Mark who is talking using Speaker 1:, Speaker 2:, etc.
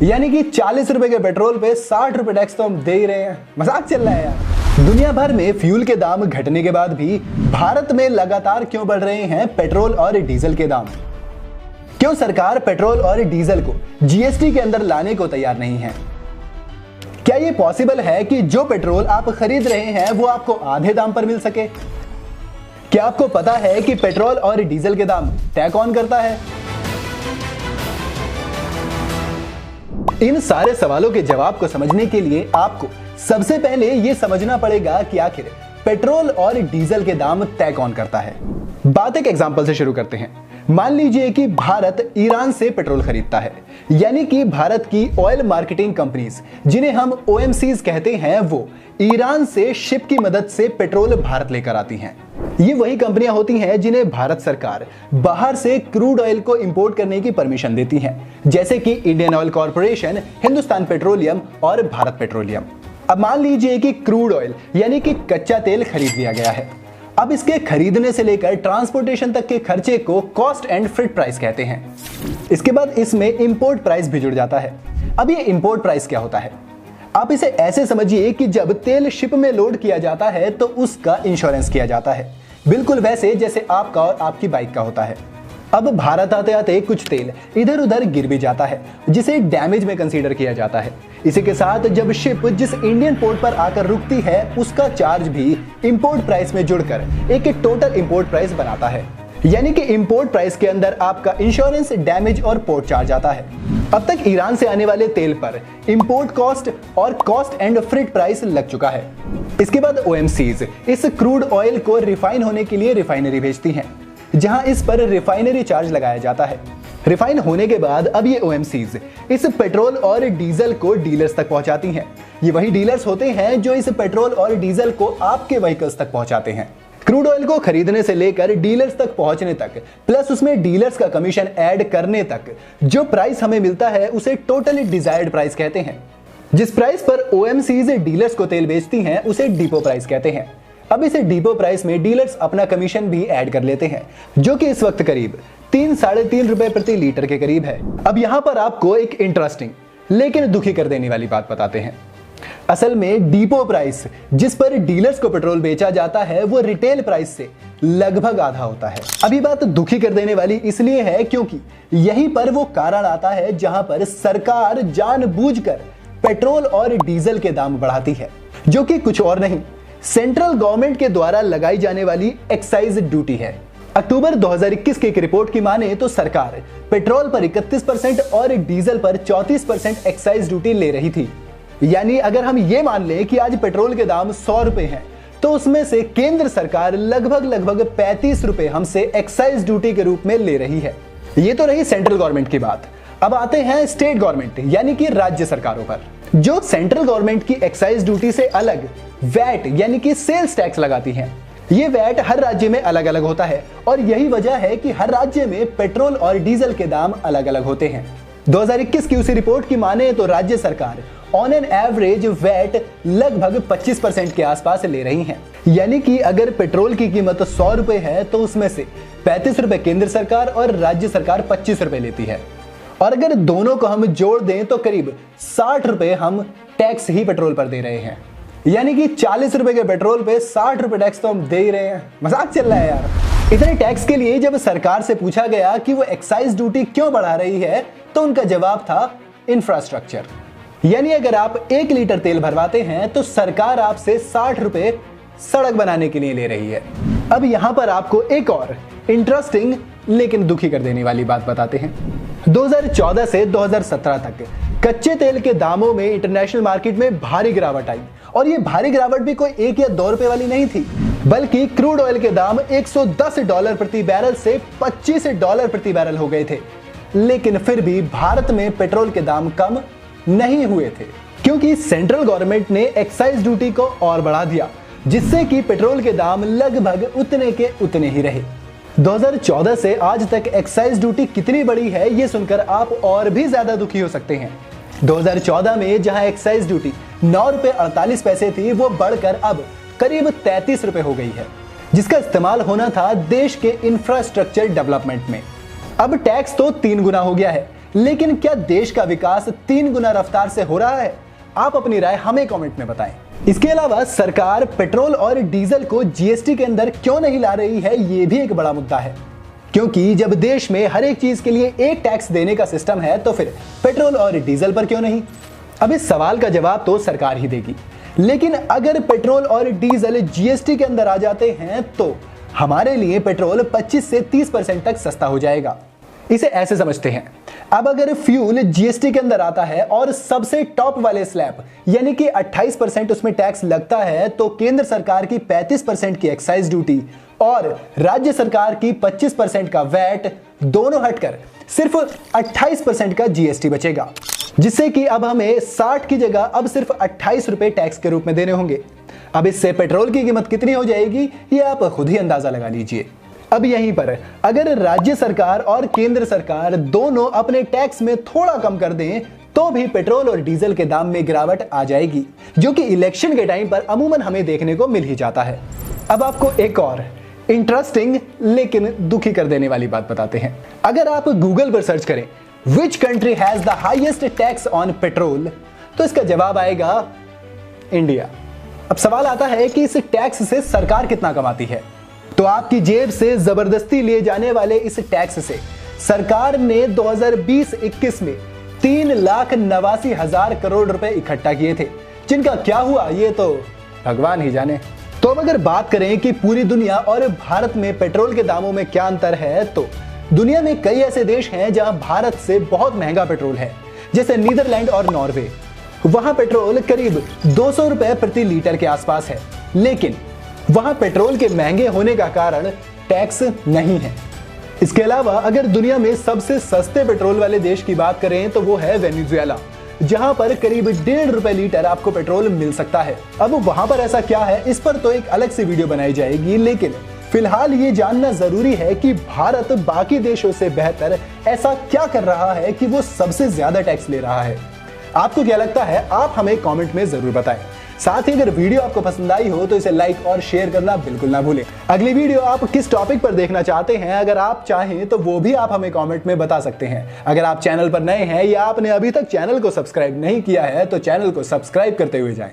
Speaker 1: यानी कि 40 रुपए के पेट्रोल पे 60 रुपए टैक्स तो हम दे ही रहे हैं। मजाक चल रहा है यार। दुनिया भर में फ्यूल के दाम घटने के बाद भी भारत में लगातार क्यों बढ़ रहे हैं पेट्रोल और डीजल के दाम? क्यों सरकार पेट्रोल और डीजल को जीएसटी के अंदर लाने को तैयार नहीं है? क्या यह पॉसिबल है कि जो पेट्रोल आप खरीद रहे हैं वो आपको आधे दाम पर मिल सके? क्या आपको पता है कि पेट्रोल और डीजल के दाम तय कौन करता है? इन सारे सवालों के जवाब को समझने के लिए आपको सबसे पहले यह समझना पड़ेगा कि आखिर पेट्रोल और डीजल के दाम तय कौन करता है। बात एक एग्जांपल से शुरू करते हैं। मान लीजिए कि भारत ईरान से पेट्रोल खरीदता है, यानी कि भारत की ऑयल मार्केटिंग कंपनीज, जिन्हें हम ओएमसीज कहते हैं, वो ईरान से शिप की मदद से पेट्रोल भारत लेकर आती हैं। ये वही कंपनियां होती हैं जिन्हें भारत सरकार बाहर से क्रूड ऑयल को इंपोर्ट करने की परमिशन देती है, जैसे कि Indian oil corporation, Hindustan petroleum और भारत पेट्रोलियम। अब मान लीजिए कि क्रूड ऑयल यानी कि कच्चा तेल खरीद लिया गया है। अब इसके खरीदने से लेकर ट्रांसपोर्टेशन तक के खर्चे को कॉस्ट एंड फ्रेट प्राइस कहते हैं। इसके बाद इसमें इंपोर्ट प्राइस भी जुड़ जाता है। अब ये इंपोर्ट प्राइस क्या होता है? आप इसे ऐसे समझिए कि जब तेल शिप में लोड किया जाता है तो उसका इंश्योरेंस किया जाता है, बिल्कुल वैसे जैसे आपका और आपकी बाइक का होता है। अब भारत आते आते कुछ तेल इधर उधर गिर भी जाता है, जिसे डैमेज में कंसीडर किया जाता है। इसी के साथ जब शिप जिस इंडियन पोर्ट पर आकर रुकती है, उसका चार्ज भी इंपोर्ट प्राइस में जुड़कर एक टोटल इंपोर्ट प्राइस बनाता है। यानी कि इंपोर्ट प्राइस के अंदर आपका इंश्योरेंस, डैमेज और पोर्ट चार्ज आता है। अब तक ईरान से आने वाले तेल पर इंपोर्ट कॉस्ट और कॉस्ट एंड फ्रेट प्राइस लग चुका है। इसके बाद ओएमसीज इस क्रूड ऑयल को रिफाइन होने के लिए रिफाइनरी भेजती हैं, जहां इस पर रिफाइनरी चार्ज लगाया जाता है। रिफाइन होने के बाद अब ये ओएमसीज इस पेट्रोल और डीजल को डीलर्स तक पहुंचाती हैं। ये वही डीलर्स होते हैं जो इस पेट्रोल और डीजल को आपके व्हीकल्स तक पहुंचाते हैं। क्रूड ऑयल को खरीदने से लेकर डीलर्स तक पहुंचने तक, प्लस उसमें डीलर्स का कमीशन ऐड करने तक जो प्राइस हमें मिलता है, उसे टोटली डिजायर्ड प्राइस कहते हैं। जिस प्राइस पर ओएमसीज डीलर्स को तेल बेचती हैं, उसे डिपो प्राइस कहते हैं। अब इसे डिपो प्राइस में डीलर्स अपना कमीशन भी ऐड कर लेते हैं, जो कि इस वक्त करीब 3-3.5 रुपए प्रति लीटर के करीब है। अब यहां पर आपको एक इंटरेस्टिंग लेकिन दुखी कर देने वाली बात बताते हैं। असल में डिपो प्राइस जिस पर डीलर्स को पेट्रोल बेचा जाता है, वो रिटेल प्राइस से लगभग आधा होता है। अभी बात दुखी कर देने वाली इसलिए है क्योंकि यहीं पर वो कारण आता है जहां पर सरकार जानबूझकर पेट्रोल और डीजल के दाम बढ़ाती है, जो कि कुछ और नहीं, सेंट्रल गवर्नमेंट के द्वारा लगाई जाने वाली एक्साइज ड्यूटी है। अक्टूबर 2021 की एक रिपोर्ट की माने तो सरकार पेट्रोल पर 31% और डीजल पर 34% एक्साइज ड्यूटी ले रही थी। यानी अगर हम ये मान लें कि आज पेट्रोल के दाम 100 रुपए हैं, तो उसमें से केंद्र सरकार लगभग 35 रुपए हमसे एक्साइज ड्यूटी के रूप में ले रही है। ये तो रही सेंट्रल गवर्नमेंट की बात। अब आते हैं स्टेट गवर्नमेंट यानी कि राज्य सरकारों पर, जो सेंट्रल गवर्नमेंट की एक्साइज ड्यूटी से अलग वैट यानी कि सेल्स टैक्स लगाती हैं। ये वैट हर राज्य में अलग अलग होता है और यही वजह है कि हर राज्य में पेट्रोल और डीजल के दाम अलग अलग होते हैं। 2021 की उसी रिपोर्ट की माने तो राज्य सरकार ऑन एन एवरेज वैट लगभग 25% के आसपास ले रही हैं। यानी कि अगर पेट्रोल की कीमत 100 रुपए है तो उसमें से 35 रुपए केंद्र सरकार और राज्य सरकार 25 रुपए लेती है। और अगर दोनों को हम जोड़ दें तो करीब 60 रुपए हम टैक्स ही पेट्रोल पर दे रहे हैं। यानी कि 40 रुपए के पेट्रोल पे 60 रुपए टैक्स तो हम दे ही रहे हैं। मजाक चल रहा है यार। इतने टैक्स के लिए जब सरकार से पूछा गया कि वो एक्साइज ड्यूटी क्यों बढ़ा रही है, तो उनका जवाब था इंफ्रास्ट्रक्चर। यानी अगर आप 1 लीटर तेल भरवाते हैं तो सरकार आपसे 60 रुपए सड़क बनाने के लिए ले रही है। अब यहां पर आपको एक और इंटरेस्टिंग लेकिन दुखी कर देने वाली बात बताते हैं। 2014 से 2017 तक कच्चे तेल के दामों में इंटरनेशनल मार्केट में भारी गिरावट आई, और ये भारी गिरावट भी कोई 1 या 2 रुपए वाली नहीं थी, बल्कि क्रूड ऑयल के दाम $110 प्रति बैरल से $25 प्रति बैरल हो गए थे। लेकिन फिर भी भारत में पेट्रोल के दाम कम नहीं हुए थे, क्योंकि सेंट्रल गवर्नमेंट ने एक्साइज ड्यूटी को और बढ़ा दिया, जिससे कि पेट्रोल के दाम लगभग उतने के उतने ही रहे। 2014 से आज तक एक्साइज ड्यूटी कितनी बड़ी है ये सुनकर आप और भी ज्यादा दुखी हो सकते हैं। 2014 में जहां एक्साइज ड्यूटी 9 रुपए 48 पैसे थी, वो बढ़कर अब करीब 33 रुपए हो गई है, जिसका इस्तेमाल होना था देश के इंफ्रास्ट्रक्चर डेवलपमेंट में। अब टैक्स तो 3 गुना हो गया है, लेकिन क्या देश का विकास 3 गुना रफ्तार से हो रहा है? आप अपनी राय हमें कमेंट में बताएं। इसके अलावा सरकार पेट्रोल और डीजल को जीएसटी के अंदर क्यों नहीं ला रही है, ये भी एक बड़ा मुद्दा है। क्योंकि जब देश में हर एक चीज के लिए एक टैक्स देने का सिस्टम है तो फिर पेट्रोल और डीजल पर क्यों नहीं? अब इस सवाल का जवाब तो सरकार ही देगी। लेकिन अगर पेट्रोल और डीजल जीएसटी के अंदर आ जाते हैं तो हमारे लिए पेट्रोल 25 से 30% तक सस्ता हो जाएगा। इसे ऐसे समझते हैं, अब अगर फ्यूल जीएसटी के अंदर आता है और सबसे टॉप वाले स्लैब यानी कि 28% उसमें टैक्स लगता है तो केंद्र सरकार की 35% की एक्साइज ड्यूटी और राज्य सरकार की 25% का वैट दोनों हटकर सिर्फ 28% का जीएसटी बचेगा, जिससे कि अब हमें 60 की जगह अब सिर्फ 28 रुपए टैक्स के रूप में देने होंगे। अब इससे पेट्रोल की कीमत कितनी हो जाएगी ये आप खुद ही अंदाजा लगा लीजिए। अब यहीं पर अगर राज्य सरकार और केंद्र सरकार दोनों अपने टैक्स में थोड़ा कम कर दें तो भी पेट्रोल और डीजल के दाम में गिरावट आ जाएगी, जो कि इलेक्शन के टाइम पर अमूमन हमें देखने को मिल ही जाता है। अब आपको एक और इंटरेस्टिंग लेकिन दुखी कर देने वाली बात बताते हैं। अगर आप गूगल पर सर्च करें which country has the highest tax on petrol तो इसका जवाब आएगा इंडिया। अब सवाल आता है कि इस टैक्स से सरकार कितना कमाती है? तो आपकी जेब से जबरदस्ती लिए जाने वाले इस टैक्स से सरकार ने 2020-21 में 3,89,000 करोड़ रुपए इकट्ठा किए थे, जिनका क्या हुआ ये तो भगवान ही जाने। तो अब अगर बात करें कि पूरी दुनिया और भारत में पेट्रोल के दामों में क्या अंतर है, तो दुनिया में कई ऐसे देश हैं जहां भारत से बहुत महंगा पेट्रोल है, जैसे नीदरलैंड और नॉर्वे। वहां पेट्रोल करीब 200 रुपए प्रति लीटर के आसपास है, लेकिन वहां पेट्रोल के महंगे होने का कारण टैक्स नहीं है। इसके अलावा अगर दुनिया में सबसे सस्ते पेट्रोल वाले देश की बात करें तो वो है वेनेजुएला, जहां पर करीब 1.5 रुपए लीटर आपको पेट्रोल मिल सकता है। अब वहां पर ऐसा क्या है, इस पर तो एक अलग से वीडियो बनाई जाएगी, लेकिन फिलहाल ये जानना जरूरी है कि भारत बाकी देशों से बेहतर ऐसा क्या कर रहा है कि वो सबसे ज्यादा टैक्स ले रहा है। आपको क्या लगता है, आप हमें कमेंट में जरूर बताएं। साथ ही अगर वीडियो आपको पसंद आई हो तो इसे लाइक और शेयर करना बिल्कुल ना भूलें। अगली वीडियो आप किस टॉपिक पर देखना चाहते हैं, अगर आप चाहें तो वो भी आप हमें कमेंट में बता सकते हैं। अगर आप चैनल पर नए हैं या आपने अभी तक चैनल को सब्सक्राइब नहीं किया है तो चैनल को सब्सक्राइब करते हुए जाएं।